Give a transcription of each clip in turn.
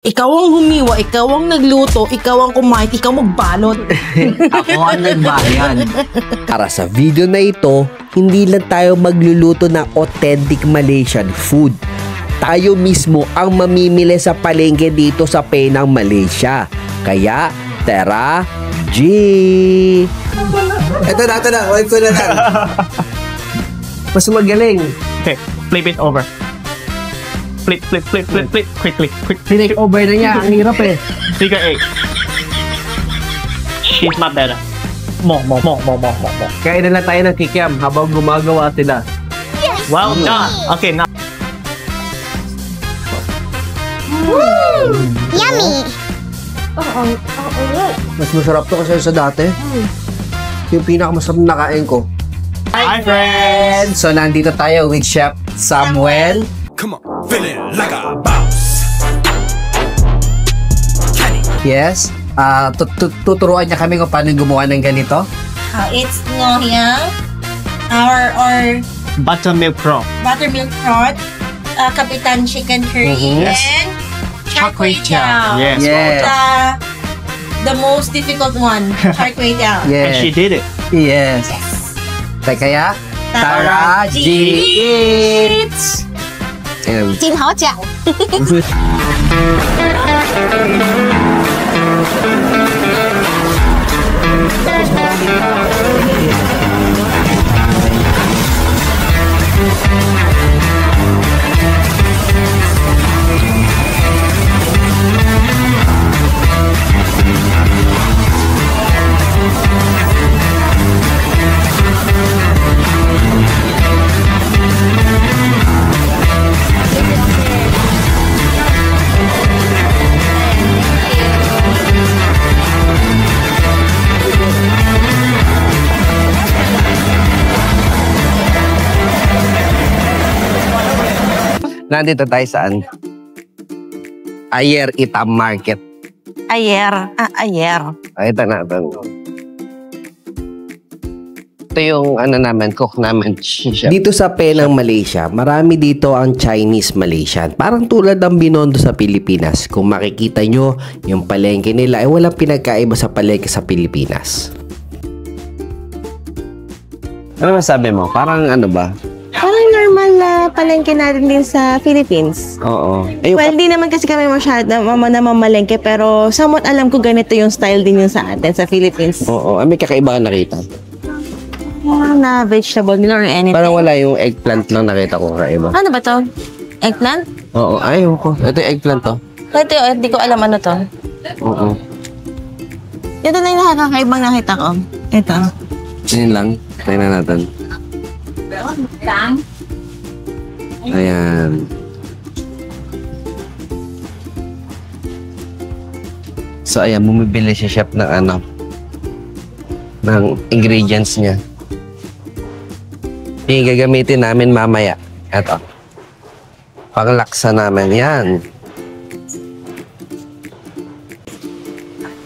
Ikaw ang humiwa, ikaw ang nagluto, ikaw ang kumain, ikaw magbalot. Ako ang nagbayan. Para sa video na ito, hindi lang tayo magluluto ng authentic Malaysian food. Tayo mismo ang mamimili sa palengke dito sa Penang, Malaysia. Kaya, tara, G! Ito na. Wipe ko na lang. Mas magaling. Okay, flip it over. Flip. Quick. Tinake over na niya. Ang hirap eh. Figure 8. She's not better. More. Kaya na lang tayo ng kikiam habang gumagawa sila. Well done. Okay, now. Yummy! Mas masarap to kasi sa dati. Yung pinakamasarap na nakain ko. Hi, friends! So, nandito tayo with Chef Samuel. Come on, feeling like a boss. Yes. Tuturuan niya kami kung paano gumawa ng ganito. It's ngoyang, our Buttermilk prawn. buttermilk prawn, Kapitan chicken curry, Yes. and char kway teow. Yes. Yes. The most difficult one, char kway teow. And she Yes. did it. Yes. Kaya, Tara G Eats! Ayan. 金好讲。 Nandito tayo saan? Ayer Itam Market. Ayer. Ito natin. Ito yung cook namin. Dito sa Penang, Malaysia, marami dito ang Chinese Malaysian. Parang tulad ng Binondo sa Pilipinas. Kung makikita nyo, yung palengke nila ay walang pinagkaiba sa palengke sa Pilipinas. Ano masabi mo? Parang ano ba? Parang normal na palengke natin din sa Philippines. Oo. Well, di naman kasi kami masyado na mamalengke, pero somewhat alam ko ganito yung style din yung sa atin sa Philippines. Oo. May kakaiba ka nakita? Na vegetable nila or anything. Parang wala yung eggplant lang nakita ko kakaiba. Ano ba to? Eggplant? Oo. Ayaw ko. Ito yung eggplant to. Ito, hindi ko alam ano to. Oo. Ito na yung nakakaibang nakita ko. Ito. Yun lang. Tingnan natin. Ayan. So, ayan. Bumibili si chef ng ng ingredients niya. Yung gagamitin namin mamaya. Ito. Panglaksa namin. Yan.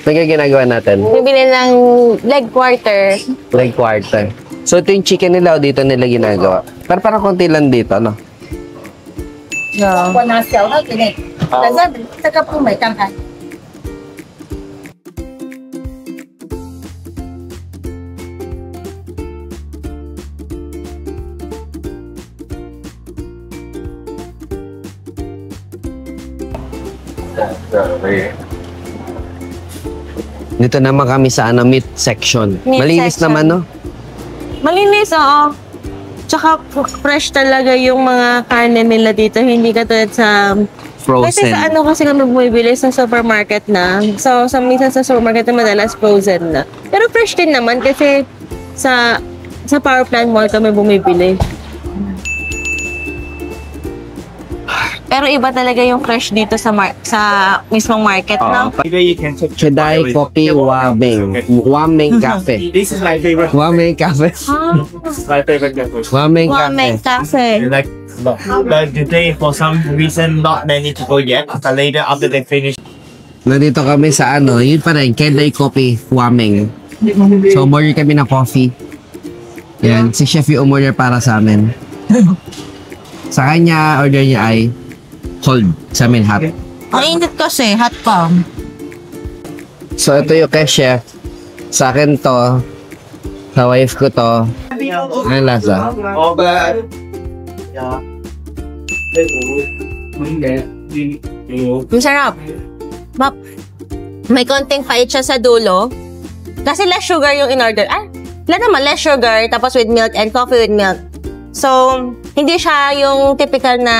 Ito yung ginagawa natin. Bibili ng leg quarter. Leg quarter. So, ito yung chicken nila o dito nila ginagawa. Pero parang konti lang dito, no? No. 我拿小的给你，但是这个不美刚才。 Dito naman kami sa meat section. Meat Malinis section. naman, no? Malinis, oo. Tsaka fresh talaga yung mga karne nila dito. Hindi katulad sa... Kasi Frozen. sa kasi kami bumibili sa supermarket na. So, minsan sa supermarket na madalas frozen na. Pero fresh din naman kasi sa power plant mall kami bumibili. Pero iba talaga yung fresh dito sa mismong market, no? Either you can take Chedai Coffee Wameng. Wameng Cafe. This is my favorite. Wameng Cafe. My favorite cafe. Wameng Wameng Cafe. Cafe. Like, but today for some reason not many people yet. But later after they finish. Nandito kami sa yun pa rin, Chedai Coffee Wameng. So, umorder kami ng coffee. Yan, si chef yung umorder para sa amin. Sa kanya, order niya ay cold sa amin hot. Ang init kasi, hot pa. So, ito yung kay chef. Sa akin to. Sa wife ko to. Ano lasa? Masarap. May konting pait siya sa dulo. Kasi less sugar yung in-order. Less sugar, tapos with milk and coffee with milk. So, hindi siya yung typical na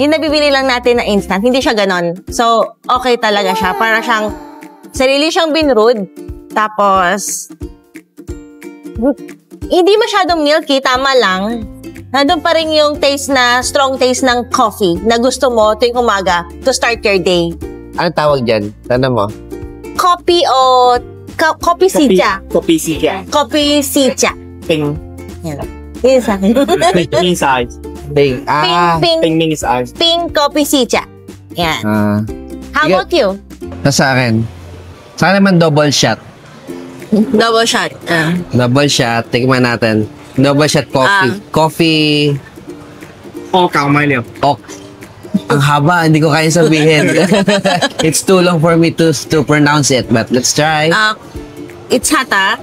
yung nabibili lang natin na instant. Hindi siya ganon. So, okay talaga siya. Para siyang, sarili siyang binrood. Tapos, hindi masyadong milky, tama lang. Nandun pa rin yung strong taste ng coffee na gusto mo tuwing umaga to start your day. Ano tawag dyan? Tanong mo. Coffee o coffee sicha. Coffee sicha. Coffee sicha. Ping. Yan. Yun sa akin. Ping size. Ping. Ping mini size. Ping coffee sicha. Yan. How Sige. about you? Sa akin. Sa akin naman double shot. Double shot. Double shot. Tingnan natin. Double shot coffee. Coffee. Kamay Ok. Ang haba, hindi ko kaya sabihin. It's too long for me to pronounce it, but let's try. It's hata.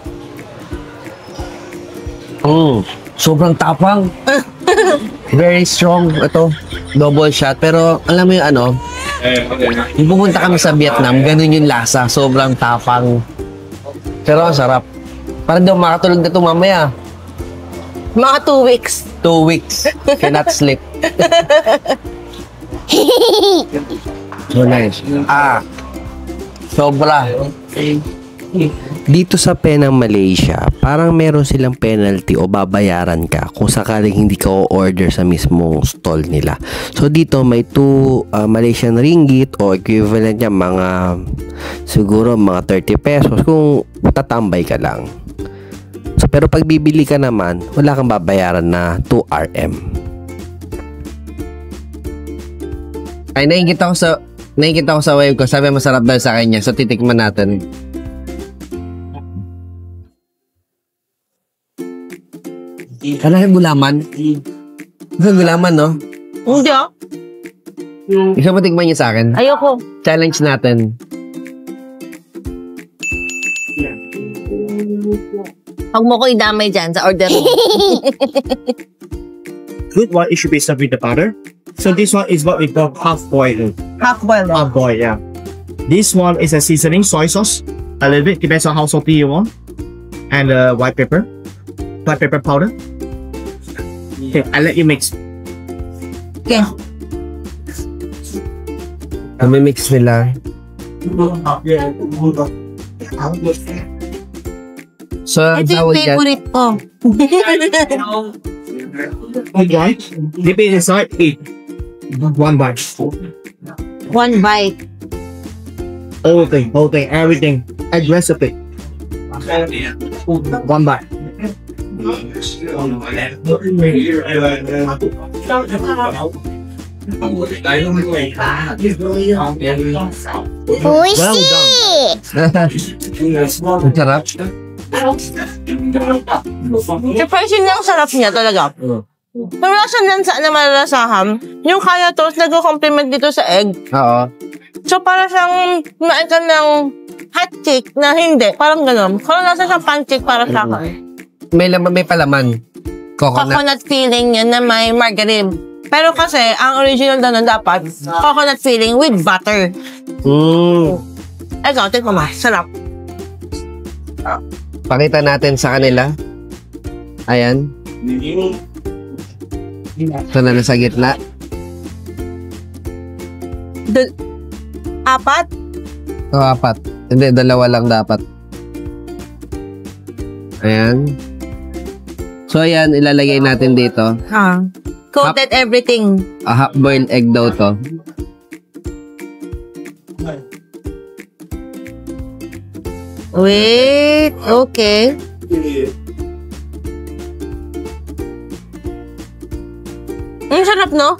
Sobrang tapang. Very strong ito. Double shot. Pero alam mo yung ano, yung pumunta kami sa Vietnam, ganun yung lasa. Sobrang tapang. Pero ang sarap. Parang daw makatulog na ito mamaya. Mga 2 weeks. 2 weeks. Cannot sleep. So nice. Sobra. Dito sa Penang, Malaysia, parang meron silang penalty o babayaran ka kung sakaling hindi ka o-order sa mismong stall nila. So dito may 2 Malaysian ringgit o equivalent niya siguro mga 30 pesos kung tatambay ka lang. So pero pag bibili ka naman, wala kang babayaran na 2 RM. Ay, nakikita ko sa wife ko. Sabi masarap daw sa kanya. So, titikman natin. Kala yung gulaman? Yung gulaman, no? Hindi Ikaw mo tikman niya sa akin? Ayoko. Challenge natin. Huwag mo ko idamay dyan sa order mo. Good one, it should be served with the butter. So this one is what we call half-boiled. Half-boiled. Half-boiled, yeah. This one is a seasoning, soy sauce. A little bit, depends on how salty you want. And white pepper powder. Okay, I'll let you mix. Okay. Mix nila. So, ang Ito yung tawag dyan. favorite ko. Okay. Dip it inside, eat. 1 bite. 1 bite. Whole thing, everything. Add recipe. 1 bite. Well done. Ang sarap. Surprisingly, ang sarap niya talaga. Pero na malalasahan, yung kaya toast nag-complement dito sa egg. Oo. So, para siyang maika ng hot cake na hindi. Parang gano'n. Kung nasa siyang pancake para sa akin. May palaman. Coconut filling yun na may margarine. Pero kasi, ang original na nun dapat, coconut filling with butter. Ikaw, tignan mo. Sarap. Pakita natin sa kanila. Ayan. Ito na nasa gitna. 4? Ito 4. Hindi, 2 lang dapat. Ayan. So, ayan, ilalagay natin dito. Coated everything. A half-boiled egg daw to. Wait, okay. Ang sarap, no?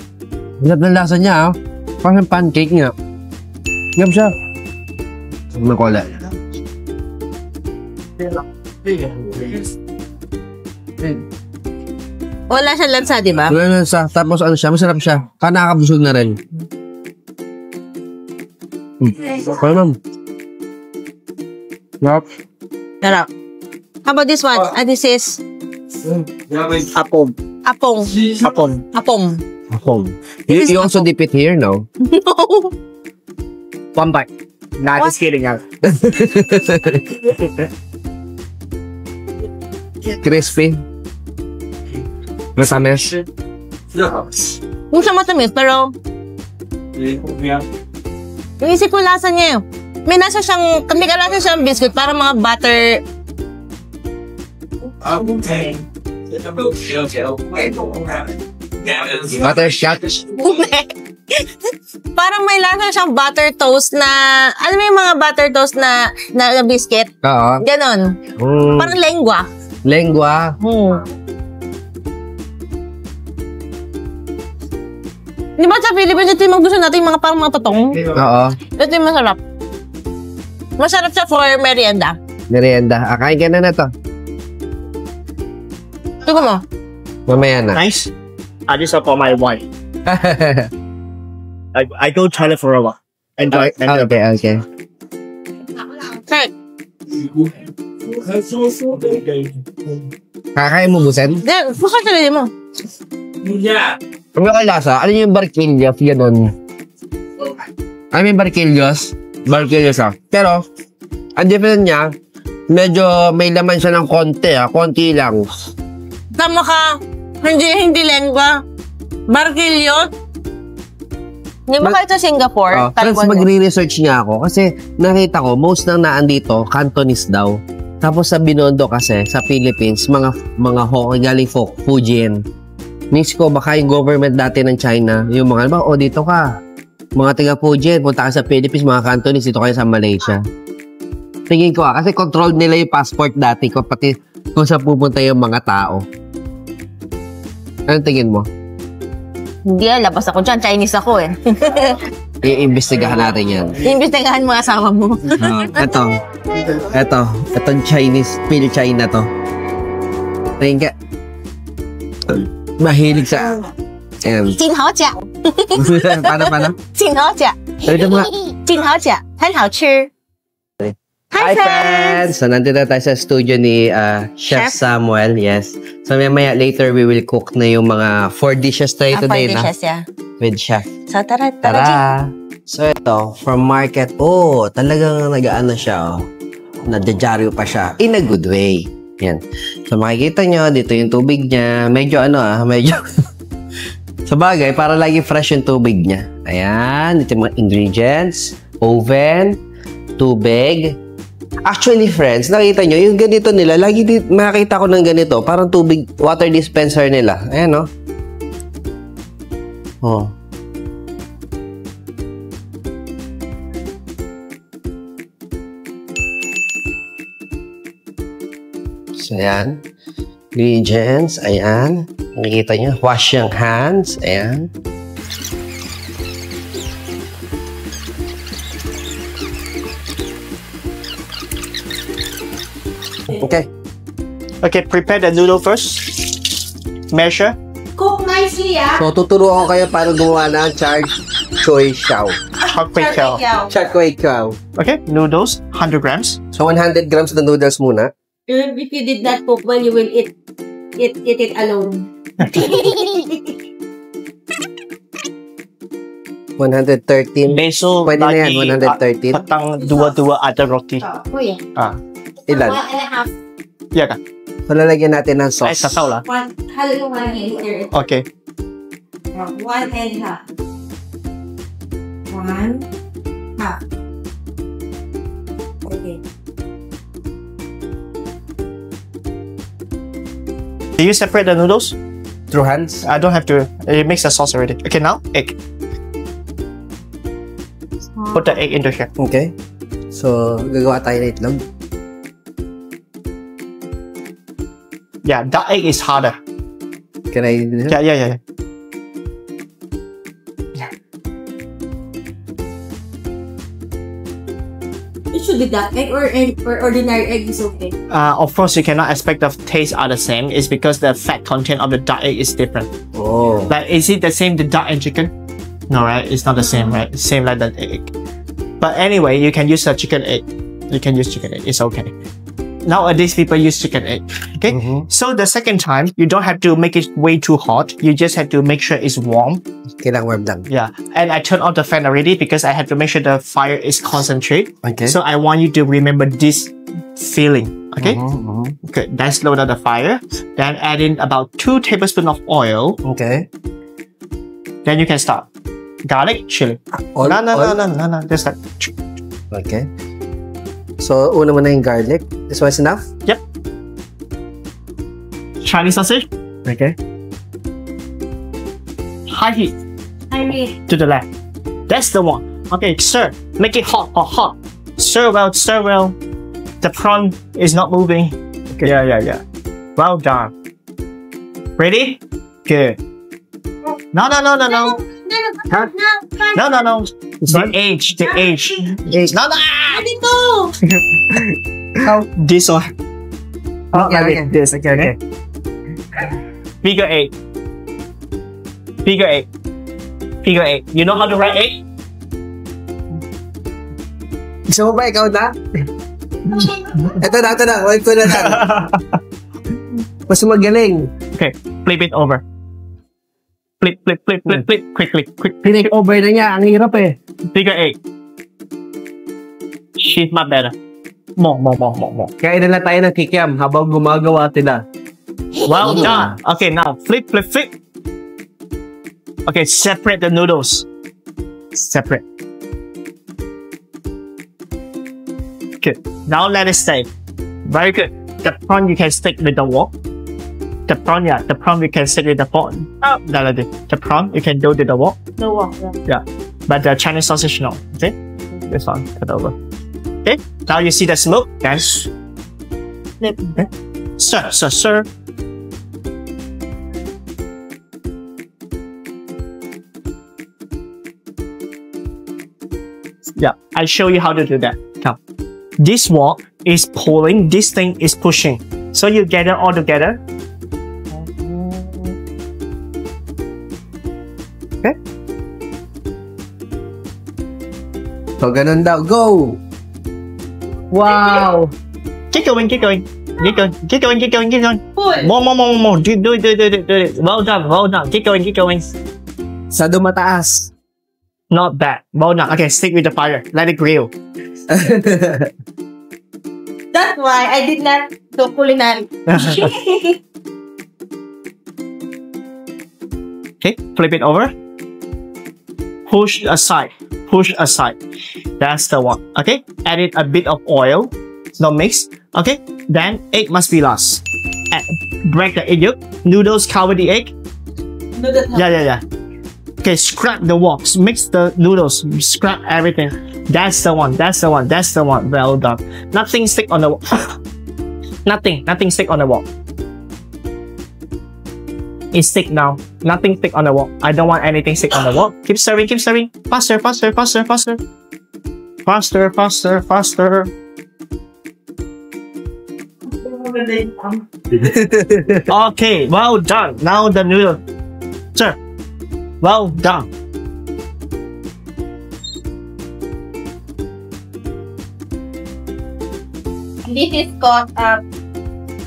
Sarap ng lasa niya, ah. Parang pancake niya. Ngam siya. Makola. Wala siya lansa, di ba? Wala na sa, tapos ano siya, masarap siya. Nakakabusog na rin. Parang, Sarap. How about this one? This is Apple. apong. Apple. Apong. you also dip it here, no? No. One bite. Nah, just kidding. Crispy. Matamis. Yung siya matamis, pero yung isip ko lasa niya yun. May nasa siyang, may kalasa siyang biscuit, para mga butter. Butter shot. Parang may lasa siyang butter toast na, alam mo yung mga butter toast na biscuit? Oo. Ganon. Parang lengua. Lengua. Di ba sa Philippines, ito yung gusto natin yung mga parang mga totong? Oo. Ito yung masarap. Masarap siya for merienda. Merienda. Kain ka na to. Tignan mo. Mamaya na. Nice. This is for my wife. I go China for a while. Enjoy. Okay. Sir, Kakain mo, Busen? bukas talaga mo. Ang mga lasa, ano yung barquillos? Ganon. Ano yung barquillos? Barquillos Pero, ang difference niya, medyo may laman siya ng konti konti lang. Tama ka. Hindi lengua. Barquillos. Hindi ba kayo sa Singapore? Friends, magre-research niya ako kasi nakita ko, most nang naan dito, Cantonese daw. Tapos sa Binondo kasi, sa Philippines, mga galing Fujian. Miss ko, baka yung government dati ng China, yung mga, dito ka. Mga taga Fujian, punta ka sa Philippines, mga Cantonese, dito kayo sa Malaysia. Tingin ko kasi controlled nila yung passport dati ko, pati kung saan pupunta yung mga tao. Anong tingin mo? Hindi, labas ako dyan. Chinese ako eh. Iimbestigahan natin yan. Iimbestigahan mo asawa mo. Itong Chinese, Phil-China to. Tingin ka. Mahilig sa... Jinhaojia. Paano? Jinhaojia. Jinhaojia. 很好吃. Hi, friends! So, nandito tayo sa studio ni Chef Samuel. Yes. So, later we will cook na yung mga 4 dishes tayo today. 4 dishes, yeah. With Chef. So, tara. So, ito, from market. Talagang nag-ano siya. Nagdadyaryo pa siya. In a good way. Yan. So, makikita nyo, dito yung tubig niya. Medyo medyo... Sa bagay, para lagi fresh yung tubig niya. Ayan. Dito yung mga ingredients. Oven. Tubig. Actually, friends, nakita nyo, yung ganito nila, lagi makakita ko ng ganito. Parang tubig, water dispenser nila. Ayan, So, ayan. Ingredients, ayan. Nakikita nyo, wash yung hands, ayan. Okay, prepare the noodle first. Measure. Cook nicely, ah. So, tuturuan ko kayo paano gumawa ng char choy chow. Char choy chow. Okay, noodles, 100 grams. So, 100 grams na noodles muna. If you did not cook well, you will eat it alone. 113. Beso, Pwede na yan, 113. Patang dua-dua ada roti. Kuya. Ilan? 1.5. Yeah ka? So, lalagyan natin ng Ay, sauce. sasaw la. Halo 1 Okay. 1.5. 1.5. Okay. Do you separate the noodles? Through hands? I don't have to. It makes the sauce already. Okay, now egg. Put the egg in the shell. Okay. So, gagawa tayo ng itlog. Yeah, that egg is harder. Can I do that? Yeah. It should be that egg or ordinary egg is okay. Of course, you cannot expect the taste are the same. It's because the fat content of the duck egg is different. Oh. Like, is it the same the duck and chicken? No, right? It's not the same, right? Same like that egg. But anyway, you can use a chicken egg. You can use chicken egg. It's okay. Nowadays, people use chicken egg. Okay. So the second time, you don't have to make it way too hot. You just have to make sure it's warm. Kailangan warm lang. Yeah. And I turned off the fan already because I have to make sure the fire is concentrate. Okay. So I want you to remember this feeling. Okay. Okay. Then slow down the fire. Then add in about 2 tablespoons of oil. Okay. Then you can start. Garlic, chili. Oil, No. Just like. Okay. So, una mo na yung garlic. This one's enough? Yep. Chinese sausage. Okay. High heat. To the left. That's the one. Okay, sir. Make it hot. Stir well. The prawn is not moving. Okay. Yeah. Well done. Ready? Good. No. Huh? No. The age. No. This one. Okay. This. Okay. Figure 8. You know how to write 8? Gusto mo ba ikaw na? Ito na. Wait ko na lang. Mas magaling. Okay, flip it over. Flip. Quickly. Pinake over na niya. Ang hirap eh. Figure 8. She's much better. More. Kaya na lang tayo ng kikiam habang gumagawa sila. Well done. Okay, now flip. Okay, separate the noodles. Separate. Good. Now let it stay. Very good. The prawn you can stick with the wok. The prawn you can stick with the pot. Oh, the prawn you can do with the wok. The wok. Yeah. But the Chinese sausage, no. Okay? This one, cut over. Okay? Now you see the smoke, then Flip. okay. Sir. Yeah, I show you how to do that. Now, this wok is pulling, this thing is pushing. So you gather all together. Okay? So, ganun daw. Go! Wow! Keep going. More. Do it. Well done. Keep going. Sa dumataas. Not bad. Well done. Okay, stick with the fire. Let it grill. That's why I did not do culinary. Okay, flip it over. Push aside. That's the one. Okay, add in a bit of oil. No mix. Okay, then egg must be last. Break the egg yolk. Noodles cover the egg. Yeah. Okay, scrap the woks. Mix the noodles. Scrap everything. That's the one. Well done. Nothing stick on the wok. Nothing stick on the wok. It's stick now. Nothing stick on the wok. I don't want anything stick on the wok. Keep serving. Faster. Okay, well done. Now the noodle. Sir, well done. This is cost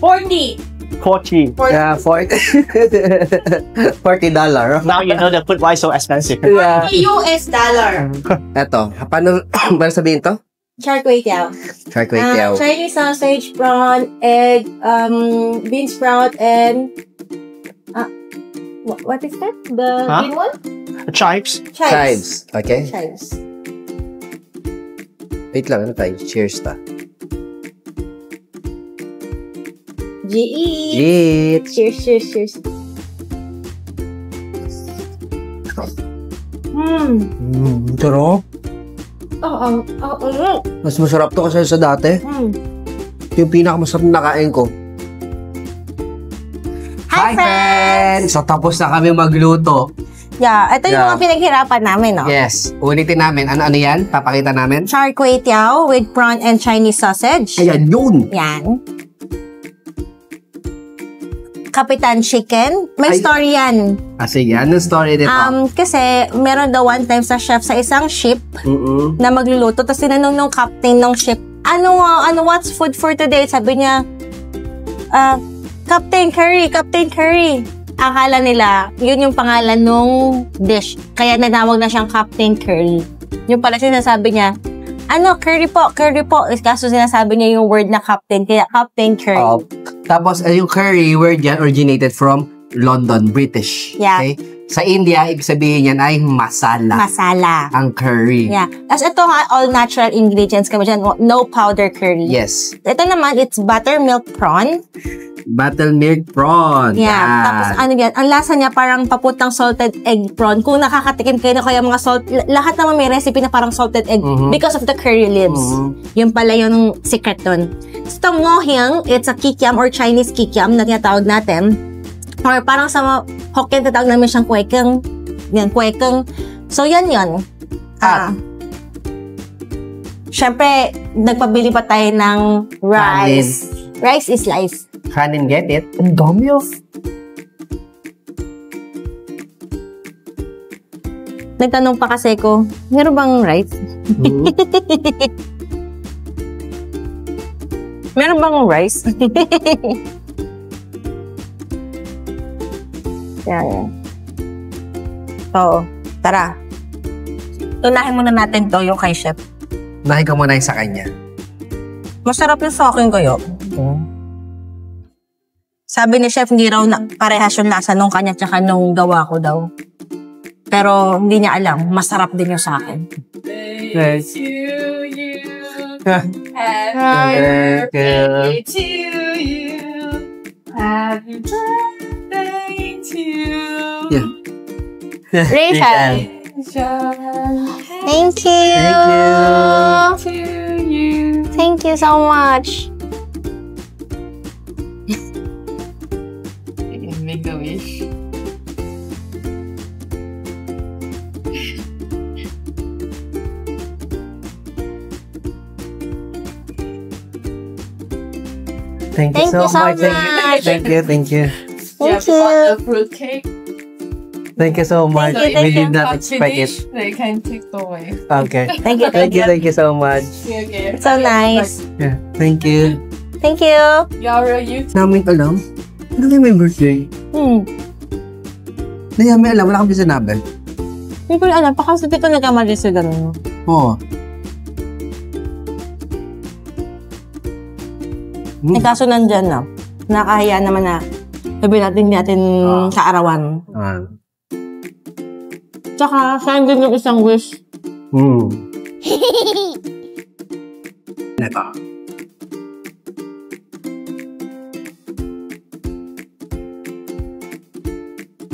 40. 40. Yeah, $40. Now you know the food why so expensive. Yeah. US dollar. Eto, paano sabihin to? Char kway teow. Char kway teow. Chinese sausage, prawn, egg, bean sprout, and what is that? The green one? Chives. Chives. Okay. Chives. Wait lang, ano tayo? Cheers ta. Jeet. Cheers. Sarap. Oh. Mas masarap to kasi sa dati. Ito yung pinakamasarap na nakain ko. Hi, friends! So, tapos na kami magluto. Yeah, ito yung mga pinaghirapan namin, no? Yes. Ulitin namin. Ano yan? Papakita namin? Char kway teow with prawn and Chinese sausage. Ayan, yun! Yan. Kapitan Chicken. May Ay. story yan. Sige, anong story nito? Kasi meron daw one time sa chef sa isang ship Mm-mm. na magluluto. Tapos tinanong nung captain ng ship, what's food for today? Sabi niya, Captain Curry. Akala nila, yun yung pangalan nung dish. Kaya nanawag na siyang Captain Curry. Yung pala sinasabi niya, curry po. Kaso sinasabi niya yung word na captain, kaya Captain Curry. Tapos, yung curry word yan originated from London, British. Yeah. Okay? Sa India, ibig sabihin yan ay masala. Masala. Ang curry. Yeah. As ito nga, all natural ingredients kami dyan. No powder curry. Yes. Ito naman, it's buttermilk prawn. Buttermilk prawn. Yeah. Yan. Tapos yan, ang lasa niya parang paputang salted egg prawn. Kung nakakatikim kayo na kaya mga lahat naman may recipe na parang salted egg because of the curry leaves. Yun pala yung secret dun. So, ngohyang, it's a kikiam or Chinese kikiam na tinatawag natin. Or parang sa Hokkien, tatawag namin siyang kwekeng. Yan, kwekeng. So, yan. Siyempre, nagpabili pa tayo ng rice. Rice is life. Kanin, get it? Ang dami Nagtanong pa kasi ko, meron bang rice? Meron bang rice? Yan. So, tara. Tunahin muna natin to yung kay chef. Nahin ka muna yung sa kanya. Masarap yung sa akin kayo. Sabi ni chef, hindi raw parehas yung lasa nung kanya tsaka nung gawa ko daw. Pero hindi niya alam, masarap din yung sa akin. Yes. Happy birthday to you. Happy birthday to you. Yeah. Rachel. Thank you. To you. Thank you so much. Make a wish. Thank you so much. Thank you. Thank you. The fruit cake. Thank you so much. Thank you, We did Can not expect it. finish, they can take away. Okay. Thank you. Thank you so much. Okay. So nice. Yeah. Thank you. Thank you. Yara, you Namin alam. Ano yung may birthday? Hindi namin alam. Wala kami sinabi. Hindi ko alam. Baka sabi ko nagkamali sa gano'n. Oo. Eh, kaso nandyan na. Nakahiya naman na sabi natin sa arawan. Tsaka, saan din yung isang wish? Neto.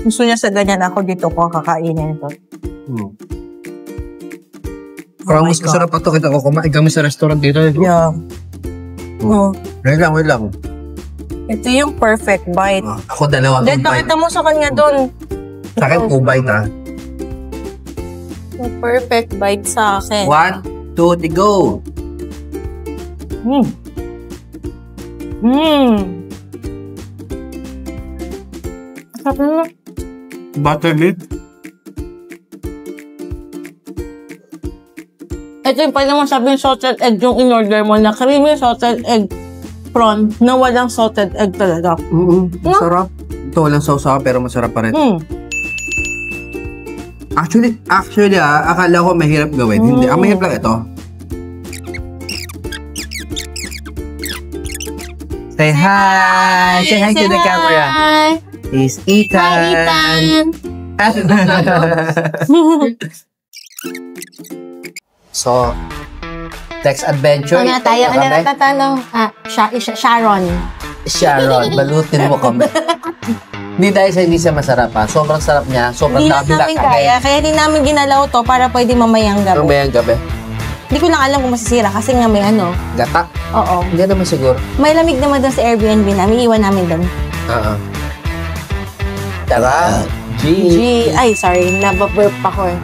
Gusto niya sa ganyan ako dito ko kakainin ito. Parang mas masarap pa ito. Kita ko kumain kami sa restaurant dito. Yeah. Oh. Wait lang. Ito yung perfect bite. Ako dalawa. Then, pakita mo sa kanya doon. Sa akin, 2 bite ha. Yung perfect bite sa akin. 1, 2, go! Sarap na. Buttermilk? Ito yung pwede mo sabihin salted egg yung in-order mo na creamy salted egg prawn na walang salted egg talaga. Masarap. Ito walang sausaw pero masarap pa rin. Actually, akala ko mahirap gawin. Hindi. Ang mahirap lang ito. Say hi! Say hi to the camera. It's Ethan. So, next adventure. Ano tayo? Ano natatanong? Sharon. Sharon, balutin mo kami. Hindi dahil sa hindi siya masarap ha. Sobrang sarap niya. Sobrang Hindi na tabi namin kaya. Kaya di namin ginalaw to para pwede mamayang gabi. Mamayang gabi. Hindi ko lang alam kung masisira kasi nga may ano. Gata? Oo. Hindi naman siguro. May lamig naman doon sa Airbnb namin. Iwan namin doon. Tara. Ay, sorry. Nababurp ako eh.